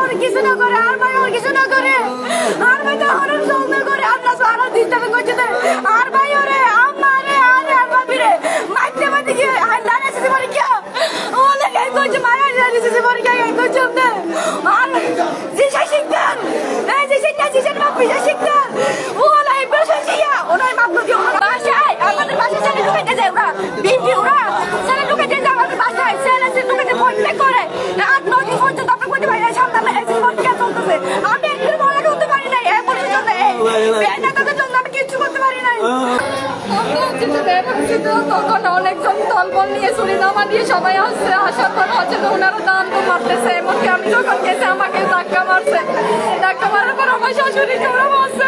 আমার কিছু না করে, আর ভাই আমার কিছু না করে, আর ভাই তো আমার জল করে আল্লাহ সারা দিতে কইছে আর ভাই ওরে আমারে আরে আমার বিরে মাইতে মাইতে কি আল্লাহ এসে মরে কি ওলে গাই কইছে মারা এসে মরে কি গাই কইছে আর জি শিখতাম এই যে শিখতাম বাপ বিজা শিখতাম ওলা এই বেশি দিয়া ওনার বাপ দিও বাসায় আমাদের বাসায় ছেলে ঢুকাইতে যায় ওরা বিপি ওরা ছেলে ঢুকাইতে যায় আমাদের বাসায় ছেলে ঢুকাইতে ফোন করে আর নদী ফোন তো আপনি কইতে ভাই সামনে এসে ফোন কে চলতেছে আমি একটু মনে করতে পারি না এই বছর জন্য এই বেটা তাদের জন্য আমি কিছু করতে পারি না তখন অনেকজন দলবল নিয়ে সুরিনামা দিয়ে সবাই আসছে আসার পর হচ্ছে ওনারা দান তো মারতেছে এমনকি আমি যখন গেছি আমাকে ধাক্কা মারছে ধাক্কা মারার পর আমার শাশুড়িকে ওরা মারছে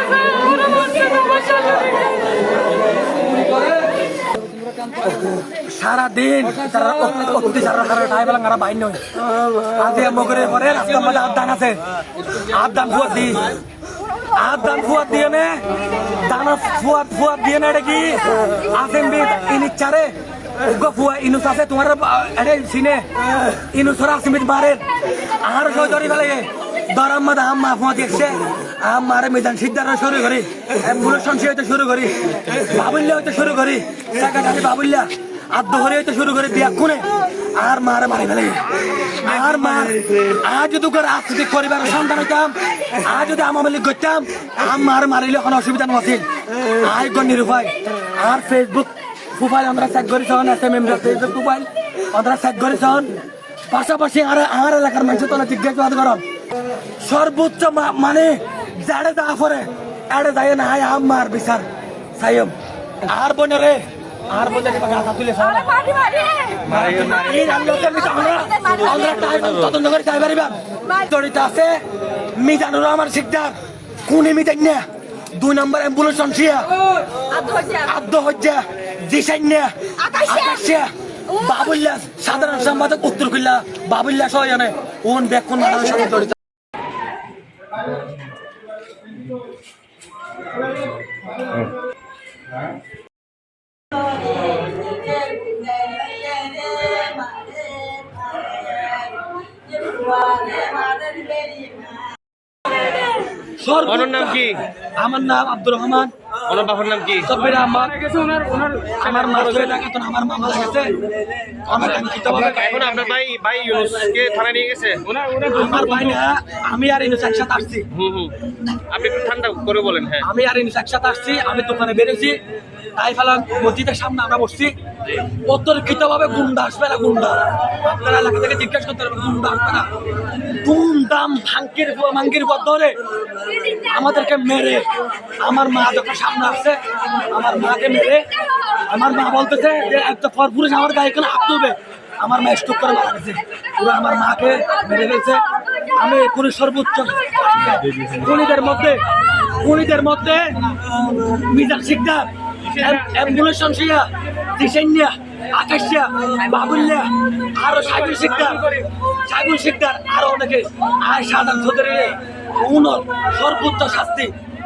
আমার শাশুড়িকে সারাদিন তারা অত্যাচার তারা বাইন আজকে মগরের পরে রাস্তার মধ্যে আদান আছে আদান ফুয়াদ দি আদান ফুয়াদ দিয়ে নে দানা ফুয়াদ দিয়ে না এটা কি আসেম্বি ইনিচারে ফুয়া ইনুস আছে তোমার সিনে ইনুসরা আসেম্বি বারের আর সহজরি ফেলে দরাম মধ্যে আম্মা ফুয়া দেখছে আমার মেদান সিদ্ধারা শুরু করি অ্যাম্বুলেন্স হইতে শুরু করি বাবুল্লা হইতে শুরু করি সেক্রেটারি বাবুল্লা আদ্য হরে হইতে শুরু করে বিয়া কোনে আর মারে মারি ফেলে আর মার আজ যদি রাজনীতি পরিবারের সন্তান হইতাম আজ যদি আমার লিগ করতাম আমার মারিলে কোনো অসুবিধা নছিল আই গণ নিরুপায় আর ফেসবুক প্রোফাইল আমরা চেক করেছন এসএমএম ফেসবুক প্রোফাইল আমরা চেক করেছন পাশাপাশি আর এলাকার মানুষ তো জিজ্ঞাসাবাদ করেন সর্বোচ্চ মানে যাড়ে দা পরে এড়ে যায় না আমার বিচার সাইম আর বনে রে আর বলে গাছা তুলে তদন্ত করে চাই পারিবা জড়িত আছে মিজানুর আমার শিকদার কোনে মিজান না 2 নম্বর অ্যাম্বুলেন্স অনসিয়া আদ্য হজ্জা দিশাইন্যা আকাশিয়া বাবুল্লা সাধারণ সম্পাদক উত্তর কুল্লা বাবুল্লা সহ জানে ওন ব্যাকুন মানুষের সাথে জড়িত ওনার নাম কি? আমার নাম আব্দুর রহমান। ওনার বাবার নাম কি? সব্বির আহমদ। আমার মা ধরে থাকে তো আমার মামা গেছে আমার এখন আপনার ভাই ইউনুসকে থানায় নিয়ে গেছে। আমার ভাই না আমি আর ইউনুস একসাথে আসছি। আপনি একটু ঠান্ডা করে বলেন। হ্যাঁ, আমি আর ইউনুস একসাথে আসছি। আমি দোকানে বেরিয়েছি তাই ফেলা মসজিদের সামনে আমরা বসছি অতর্কিত ভাবে গুন্ডা আসবে না গুন্ডা আপনারা এলাকা থেকে জিজ্ঞাসা করতে পারবেন গুন্ডা আসবে না দুমদাম ভাঙ্গির পর ধরে আমাদেরকে মেরে আমার মা যখন সামনে আসছে আমার মাকে মেরে আমার মা বলতেছে যে একটা পুরুষ আমার গায়ে কোনো হাত তুলবে আমার মা স্ট্রোক করে মারা গেছে পুরো আমার মাকে মেরে ফেলছে আমি পুরো সর্বোচ্চ খুনিদের মধ্যে মিজান শিকদার অ্যাম্বুলেন্স অনসিয়া দিশাইন্যা আকাশিয়া বাবুল্লা আরো সাইবুল শিকদার আরো অনেকে আয় সাধারণ চৌধুরী সর্বোচ্চ শাস্তি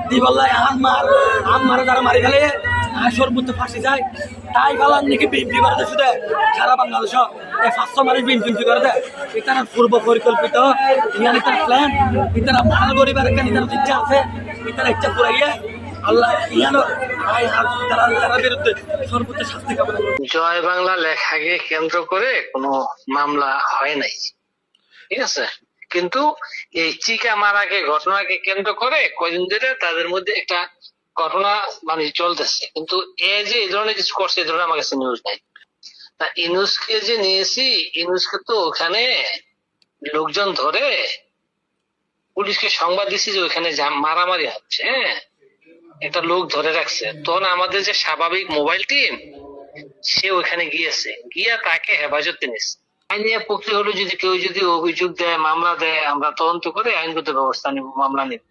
দিবল্লাই আমার যারা মারি ফেলে সর্বোচ্চ ফাঁসি যায় তাই ফেলার নাকি বিএনপি করে দেয় শুধু সারা বাংলাদেশ এই 500 মানুষ বিএনপি করে দেয় এটা পূর্ব পরিকল্পিত ইয়ানি তার প্ল্যান এটা ভালো গরিবের একটা নিতার ইচ্ছা আছে এটা ইচ্ছা পুরাইয়ে আল্লাহ ইয়ানো তারা বিরুদ্ধে সর্বোচ্চ শাস্তি কামনা করে। জয় বাংলা লেখাকে কেন্দ্র করে কোনো মামলা হয় নাই, ঠিক আছে, কিন্তু এই চিকা মারাকে ঘটনাকে কেন্দ্র করে কয়দিন ধরে তাদের মধ্যে একটা ঘটনা মানে চলতেছে, কিন্তু এই ধরনের কিছু করছে এই ধরনের আমার কাছে নিউজ নাই। তা ইনুসকে যে নিয়েছি, ইনুসকে তো ওখানে লোকজন ধরে পুলিশকে সংবাদ দিছি যে ওখানে মারামারি হচ্ছে, হ্যাঁ, একটা লোক ধরে রাখছে, তখন আমাদের যে স্বাভাবিক মোবাইল টিম সে ওখানে গিয়েছে, গিয়া তাকে হেফাজতে নিচ্ছে। আইনের প্রক্রিয়া হলো যদি কেউ যদি অভিযোগ দেয় মামলা দেয় আমরা তদন্ত করে আইনগত ব্যবস্থা নিব, মামলা নিব।